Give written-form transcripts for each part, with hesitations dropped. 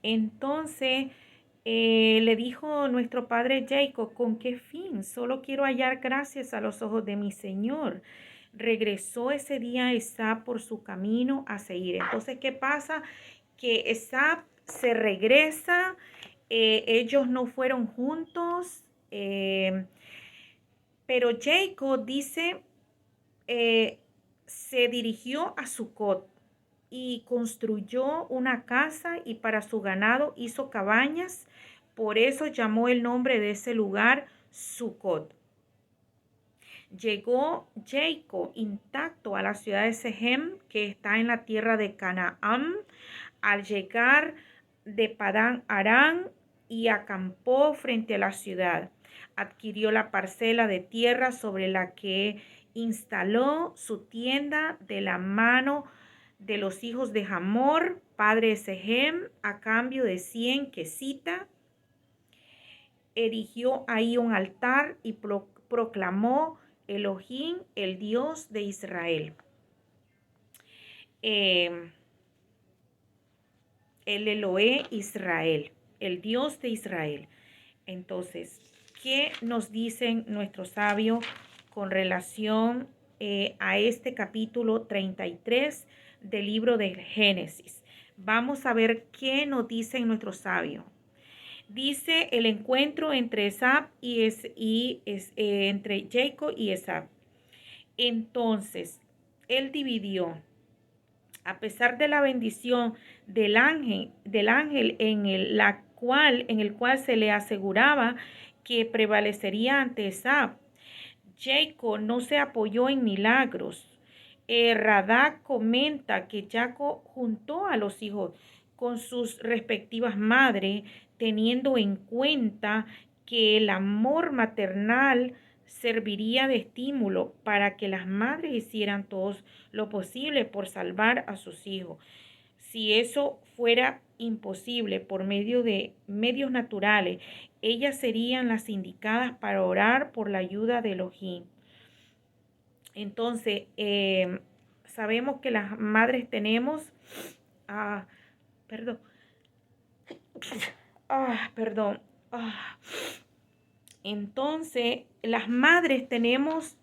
Entonces le dijo nuestro padre Jacob, ¿con qué fin? Solo quiero hallar gracias a los ojos de mi Señor. Regresó ese día Esab por su camino a Seir. Entonces, ¿qué pasa? Que Esab se regresa, ellos no fueron juntos, pero Jacob dice, eh, se dirigió a Sucot y construyó una casa y para su ganado hizo cabañas. Por eso llamó el nombre de ese lugar Sucot. Llegó Jacob intacto a la ciudad de Sechem, que está en la tierra de Canaán. Al llegar de Padán Aram y acampó frente a la ciudad. Adquirió la parcela de tierra sobre la que instaló su tienda de la mano de los hijos de Hamor, padre de Sechem, a cambio de 100 quesitas. Erigió ahí un altar y proclamó Elohim, el Dios de Israel. El Eloé Israel, el Dios de Israel. Entonces, ¿qué nos dicen nuestros sabios con relación a este capítulo 33 del libro de Génesis? Vamos a ver qué nos dicen nuestros sabios. Dice el encuentro entre Esab entre Jacob y Esab. Entonces, él dividió, a pesar de la bendición del ángel en el cual se le aseguraba que prevalecería ante Esab. Jacob no se apoyó en milagros. Radak comenta que Jacob juntó a los hijos con sus respectivas madres, teniendo en cuenta que el amor maternal serviría de estímulo para que las madres hicieran todo lo posible por salvar a sus hijos. Si eso fuera imposible por medio de medios naturales, ellas serían las indicadas para orar por la ayuda de Elohim. Entonces, sabemos que las madres tenemos, perdón, perdón, entonces las madres tenemos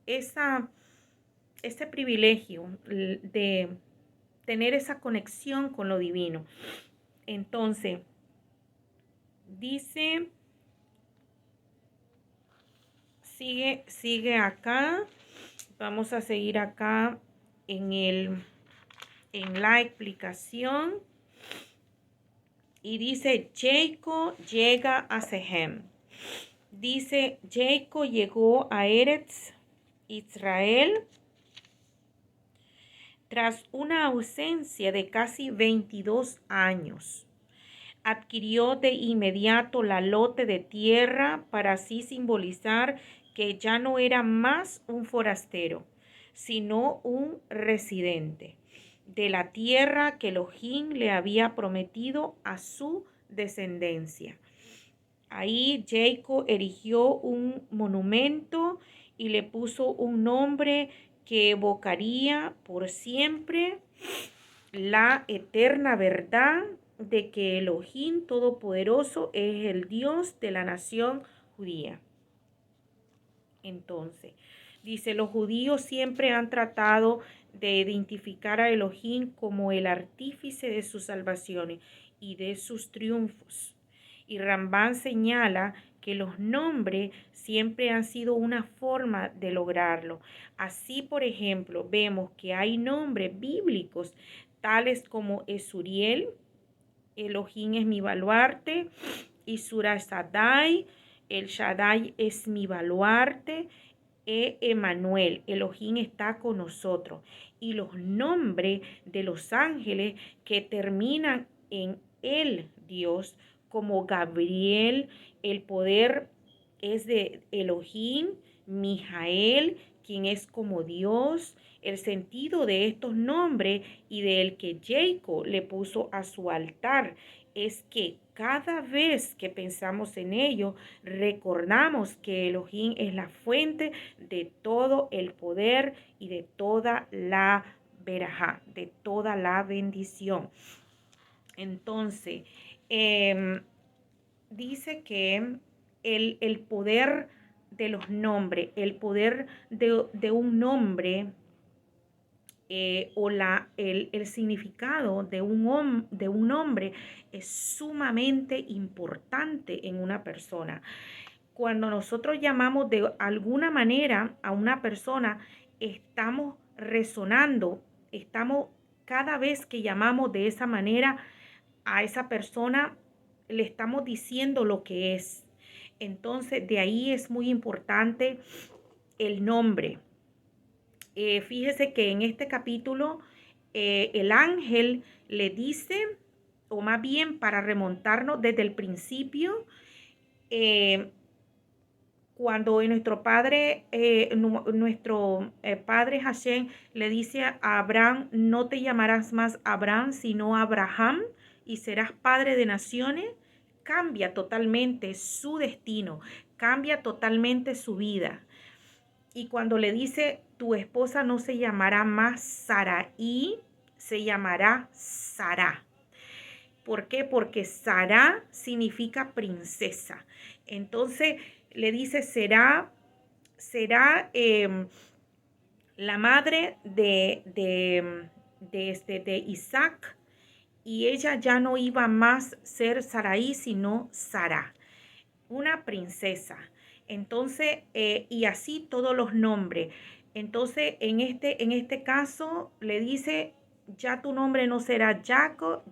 ese privilegio de tener esa conexión con lo divino. Entonces, dice, sigue acá. Vamos a seguir acá en la explicación. Y dice, Jacob llega a Sechem. Dice, Jacob llegó a Eretz Israel tras una ausencia de casi 22 años. Adquirió de inmediato la lote de tierra para así simbolizar que ya no era más un forastero, sino un residente de la tierra que Elohim le había prometido a su descendencia. Ahí Jacob erigió un monumento y le puso un nombre que evocaría por siempre la eterna verdad de que Elohim Todopoderoso es el Dios de la nación judía. Entonces, dice, los judíos siempre han tratado de identificar a Elohim como el artífice de sus salvaciones y de sus triunfos. Y Rambán señala que los nombres siempre han sido una forma de lograrlo. Así, por ejemplo, vemos que hay nombres bíblicos tales como Esuriel, Elohim es mi baluarte, Isura Shaddai, el Shaddai es mi baluarte, Emanuel, Elohim está con nosotros. Y los nombres de los ángeles que terminan en el Dios, como Gabriel, el poder es de Elohim, Mijael, quien es como Dios. El sentido de estos nombres y del que Jacob le puso a su altar es que cada vez que pensamos en ello, recordamos que Elohim es la fuente de todo el poder y de toda la verajá, de toda la bendición. Entonces, em, dice que el poder de los nombres, el poder de un nombre, el significado de un nombre es sumamente importante en una persona. Cuando nosotros llamamos de alguna manera a una persona, estamos resonando, estamos cada vez que llamamos de esa manera a esa persona, le estamos diciendo lo que es. Entonces, de ahí es muy importante el nombre. Fíjese que en este capítulo el ángel le dice, o más bien para remontarnos desde el principio, eh, cuando nuestro padre Hashem le dice a Abraham, no te llamarás más Abraham, sino Abraham, y serás padre de naciones, cambia totalmente su destino, cambia totalmente su vida. Y cuando le dice, tu esposa no se llamará más Sarai, se llamará Sara. ¿Por qué? Porque Sara significa princesa. Entonces le dice, será la madre de Isaac, y ella ya no iba más a ser Sarai, sino Sara, una princesa. Entonces, y así todos los nombres. Entonces, en este caso, le dice, ya tu nombre no será Jacob,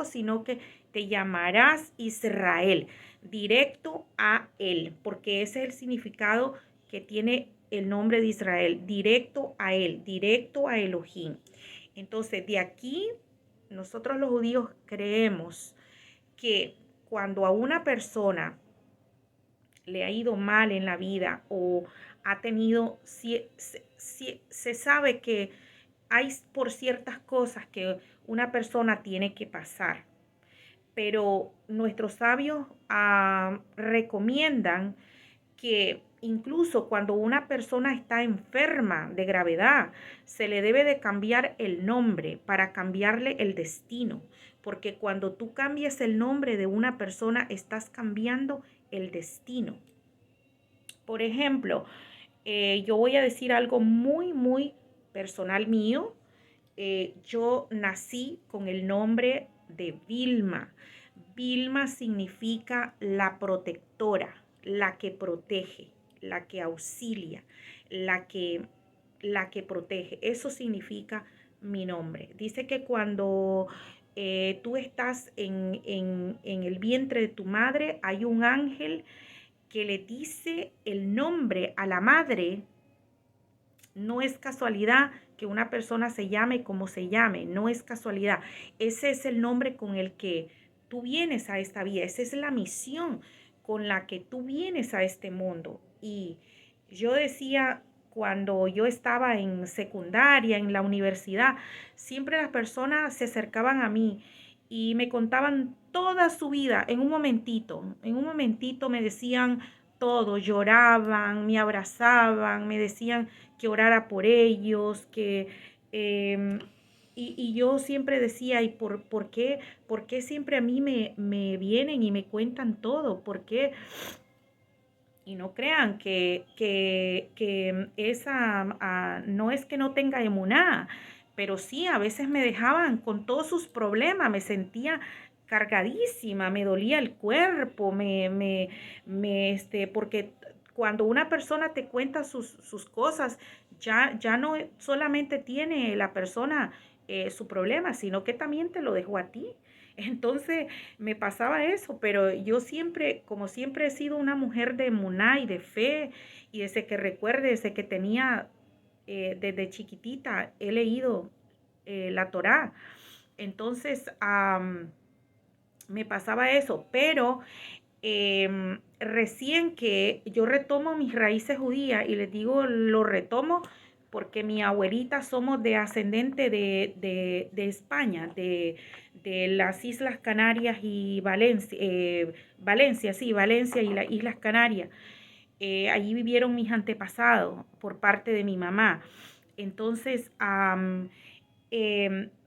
sino que te llamarás Israel, directo a él, porque ese es el significado que tiene el nombre de Israel, directo a él, directo a Elohim. Entonces, de aquí, nosotros los judíos creemos que cuando a una persona le ha ido mal en la vida o ha tenido, se sabe que hay por ciertas cosas que una persona tiene que pasar, pero nuestros sabios recomiendan que incluso cuando una persona está enferma de gravedad, se le debe de cambiar el nombre para cambiarle el destino, porque cuando tú cambias el nombre de una persona, estás cambiando el destino. Por ejemplo, yo voy a decir algo muy, muy personal mío. Yo nací con el nombre de Vilma. Vilma significa la protectora, la que protege, la que auxilia, la que, la que protege. Eso significa mi nombre. Dice que cuando tú estás en el vientre de tu madre, hay un ángel que le dice el nombre a la madre. No es casualidad que una persona se llame como se llame, no es casualidad. Ese es el nombre con el que tú vienes a esta vida, esa es la misión con la que tú vienes a este mundo. Y yo decía, cuando yo estaba en secundaria, en la universidad, siempre las personas se acercaban a mí y me contaban toda su vida en un momentito me decían todo, lloraban, me abrazaban, me decían que orara por ellos, eh, y yo siempre decía, ¿y por qué siempre a mí me vienen y me cuentan todo? ¿Por qué? Y no crean que esa, no es que no tenga emuná, pero sí, a veces me dejaban con todos sus problemas, me sentía cargadísima, me dolía el cuerpo, porque cuando una persona te cuenta sus cosas, ya no solamente tiene la persona su problema, sino que también te lo dejó a ti. Entonces me pasaba eso, pero yo siempre, como siempre he sido una mujer de emuná y de fe, y desde que recuerde, desde que tenía, desde chiquitita, he leído la Torá. Entonces, me pasaba eso, pero recién que yo retomo mis raíces judías, y les digo, lo retomo porque mi abuelita somos de ascendente de España, de las Islas Canarias y Valencia, Valencia y las Islas Canarias. Allí vivieron mis antepasados por parte de mi mamá. Entonces,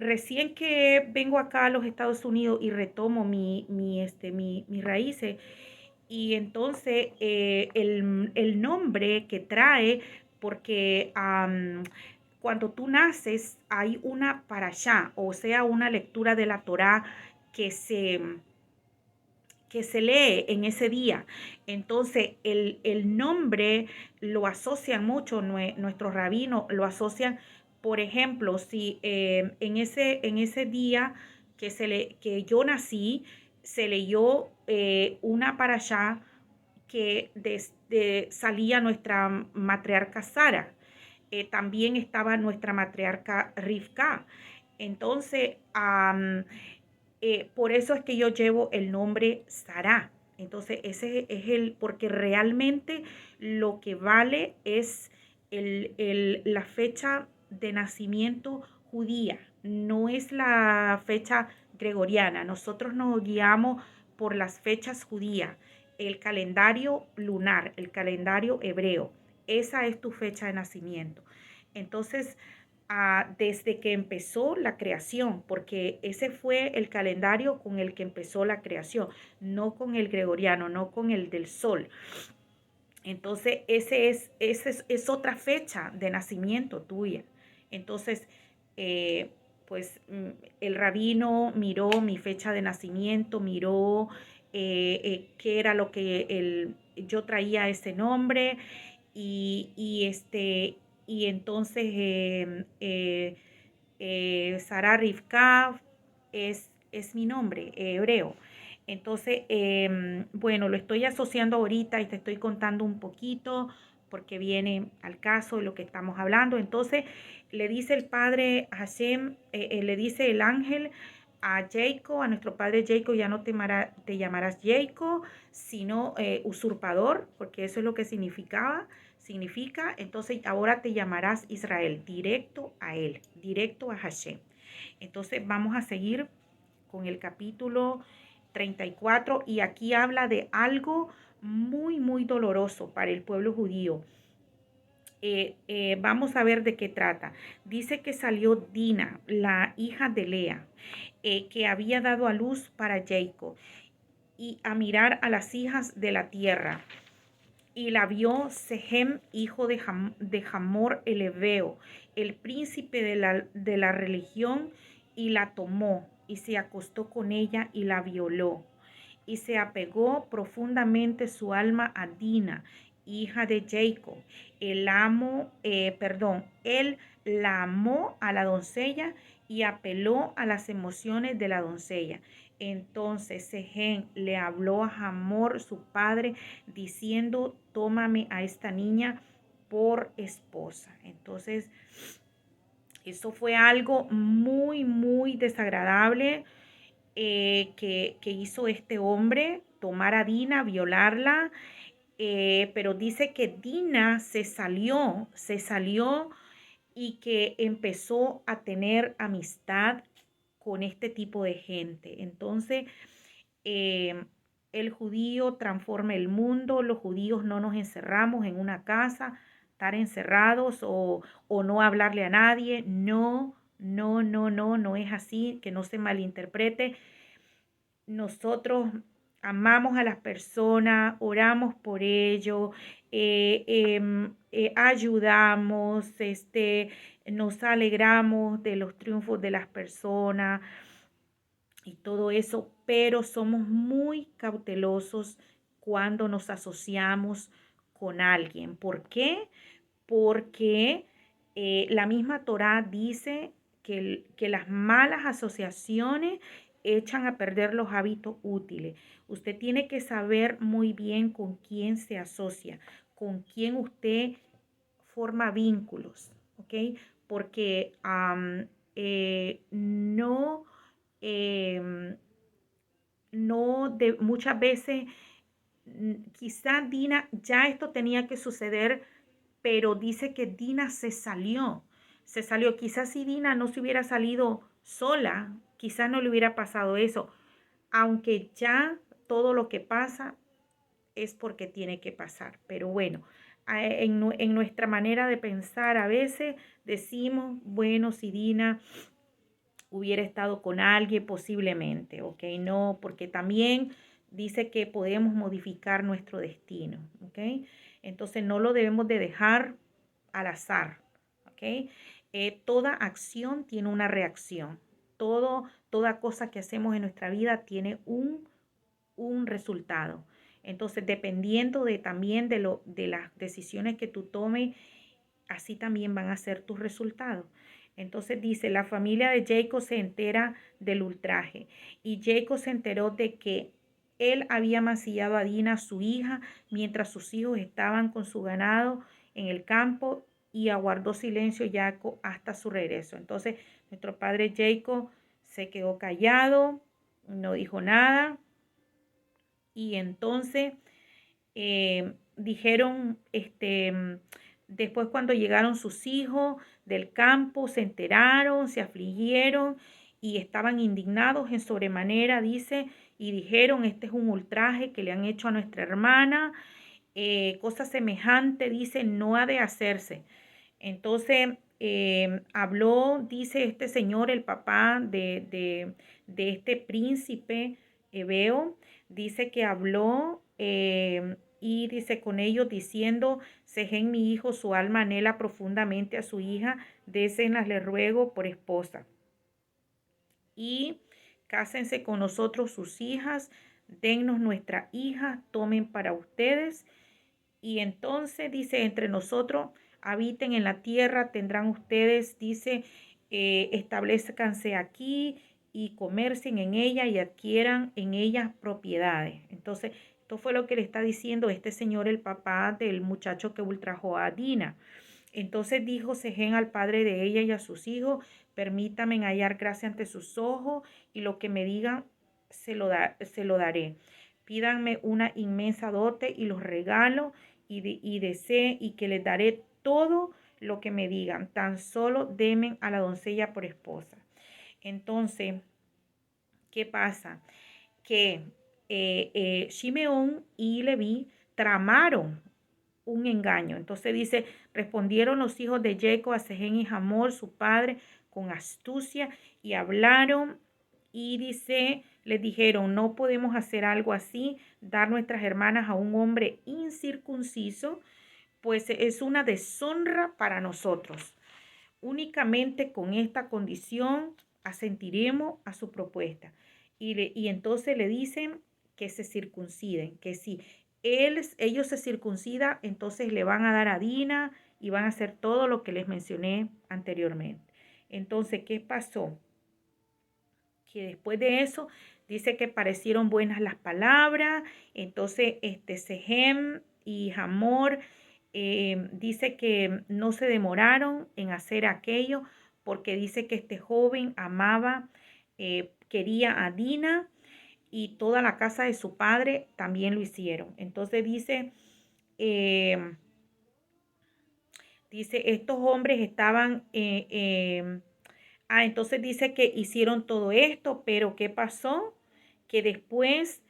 recién que vengo acá a los Estados Unidos y retomo mis raíces, y entonces el nombre que trae, porque cuando tú naces hay una parashá, o sea, una lectura de la Torá que se, que se lee en ese día. Entonces, el nombre lo asocian mucho, nuestros rabinos lo asocian, por ejemplo, si en ese día que yo nací, se leyó una parashá que desde salía nuestra matriarca Sara. También estaba nuestra matriarca Rivka. Entonces, por eso es que yo llevo el nombre Sará. Entonces, ese es porque realmente lo que vale es la fecha de nacimiento judía, no es la fecha gregoriana. Nosotros nos guiamos por las fechas judías, el calendario lunar, el calendario hebreo. Esa es tu fecha de nacimiento. Entonces, desde que empezó la creación, porque ese fue el calendario con el que empezó la creación, no con el gregoriano, no con el del sol. Entonces, es otra fecha de nacimiento tuya. Entonces, pues el rabino miró mi fecha de nacimiento, miró qué era lo que yo traía ese nombre, y entonces Sarah Rivka es mi nombre hebreo. Entonces, bueno, lo estoy asociando ahorita y te estoy contando un poquito porque viene al caso de lo que estamos hablando. Entonces, le dice el padre Hashem, le dice el ángel a Jacob, a nuestro padre Jacob, ya no te llamarás Jacob, sino usurpador, porque eso es lo que significa. Entonces, ahora te llamarás Israel, directo a él, directo a Hashem. Entonces, vamos a seguir con el capítulo 34, y aquí habla de algo muy, muy doloroso para el pueblo judío. Vamos a ver de qué trata. Dice que salió Dina, la hija de Lea, que había dado a luz para Jacob, y a mirar a las hijas de la tierra. Y la vio Sehem, hijo de Hamor el Heveo, el príncipe de la religión, y la tomó, y se acostó con ella, y la violó. Y se apegó profundamente su alma a Dina, hija de Jacob. Él la amó a la doncella y apeló a las emociones de la doncella. Entonces Sehem le habló a Hamor, su padre, diciendo: tómame a esta niña por esposa. Entonces, eso fue algo muy, muy desagradable que hizo este hombre, tomar a Dina, violarla. Pero dice que Dina se salió, y que empezó a tener amistad con este tipo de gente. Entonces, eh, el judío transforma el mundo. Los judíos no nos encerramos en una casa, estar encerrados o no hablarle a nadie. No, no, no, no, no es así, que no se malinterprete. Nosotros amamos a las personas, oramos por ellos, ayudamos, nos alegramos de los triunfos de las personas y todo eso, pero somos muy cautelosos cuando nos asociamos con alguien. ¿Por qué? Porque la misma Torá dice que las malas asociaciones echan a perder los hábitos útiles. Usted tiene que saber muy bien con quién se asocia, con quién usted forma vínculos, ¿ok? Porque no, em, no de muchas veces, quizá Dina, ya esto tenía que suceder, pero dice que Dina se salió. Quizás si Dina no se hubiera salido sola, quizás no le hubiera pasado eso, aunque ya todo lo que pasa es porque tiene que pasar. Pero bueno, en nuestra manera de pensar a veces decimos, bueno, si Dina hubiera estado con alguien posiblemente, ¿ok? No, porque también dice que podemos modificar nuestro destino, ¿ok? Entonces no lo debemos de dejar al azar, ¿ok? Toda acción tiene una reacción. Toda cosa que hacemos en nuestra vida tiene un resultado. Entonces, dependiendo también de las decisiones que tú tomes, así también van a ser tus resultados. Entonces dice, la familia de Jacob se entera del ultraje y Jacob se enteró de que él había mancillado a Dina, su hija, mientras sus hijos estaban con su ganado en el campo, y aguardó silencio Jacob hasta su regreso. Entonces nuestro padre Jacob se quedó callado, no dijo nada, y entonces dijeron, después cuando llegaron sus hijos del campo, se enteraron, se afligieron y estaban indignados en sobremanera, dice, y dijeron, este es un ultraje que le han hecho a nuestra hermana, cosa semejante, dice, no ha de hacerse. Entonces, habló, dice este señor, el papá de este príncipe Ebeo, dice que habló y dice con ellos diciendo, Sején mi hijo, su alma anhela profundamente a su hija, désenas le ruego por esposa. Y cásense con nosotros sus hijas, dennos nuestra hija, tomen para ustedes. Y entonces dice, entre nosotros habiten en la tierra, tendrán ustedes, dice, establezcanse aquí y comercien en ella y adquieran en ella propiedades. Entonces, esto fue lo que le está diciendo este señor, el papá del muchacho que ultrajó a Dina. Entonces dijo Sején al padre de ella y a sus hijos, permítame hallar gracia ante sus ojos, y lo que me digan se lo daré. Pídanme una inmensa dote y los regalo, y desee, y que les daré todo lo que me digan. Tan solo denme a la doncella por esposa. Entonces, ¿qué pasa? Que Shimeón y Leví tramaron un engaño. Entonces dice, respondieron los hijos de Jacob a Sején y Hamor, su padre, con astucia, y hablaron, y dice, les dijeron, no podemos hacer algo así, dar nuestras hermanas a un hombre incircunciso, pues es una deshonra para nosotros. Únicamente con esta condición asentiremos a su propuesta. Y entonces le dicen que se circunciden, que si ellos se circuncidan, entonces le van a dar a Dina y van a hacer todo lo que les mencioné anteriormente. Entonces, ¿qué pasó? Que después de eso dice que parecieron buenas las palabras. Entonces, Sején y Hamor dice que no se demoraron en hacer aquello, porque dice que este joven amaba, quería a Dina, y toda la casa de su padre también lo hicieron. Entonces eh, dice, estos hombres estaban, entonces dice que hicieron todo esto, pero ¿qué pasó? Que después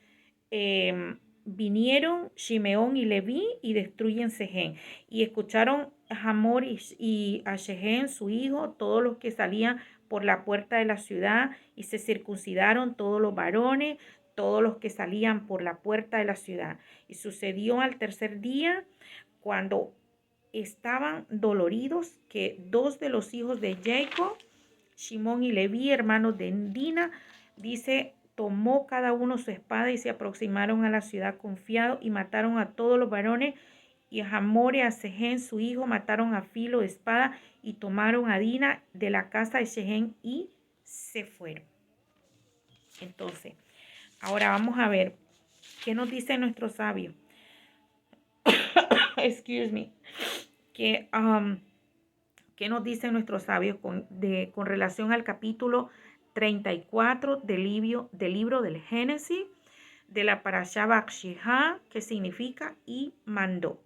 vinieron Shimeón y Leví y destruyen Sején. Y escucharon a Hamor y a Sején, su hijo, todos los que salían por la puerta de la ciudad, y se circuncidaron todos los varones, todos los que salían por la puerta de la ciudad. Y sucedió al tercer día, cuando estaban doloridos, que dos de los hijos de Jacob, Shimón y Leví, hermanos de Dina, dice, tomó cada uno su espada y se aproximaron a la ciudad confiados y mataron a todos los varones, y a Hamor y a Sején su hijo mataron a filo de espada, y tomaron a Dina de la casa de Sején y se fueron. Entonces, ahora vamos a ver qué nos dice nuestro sabio. Excuse me. ¿Qué nos dicen nuestros sabios con relación al capítulo 34 del libro del Génesis, de la Parashá Bakshihá, que significa y mandó?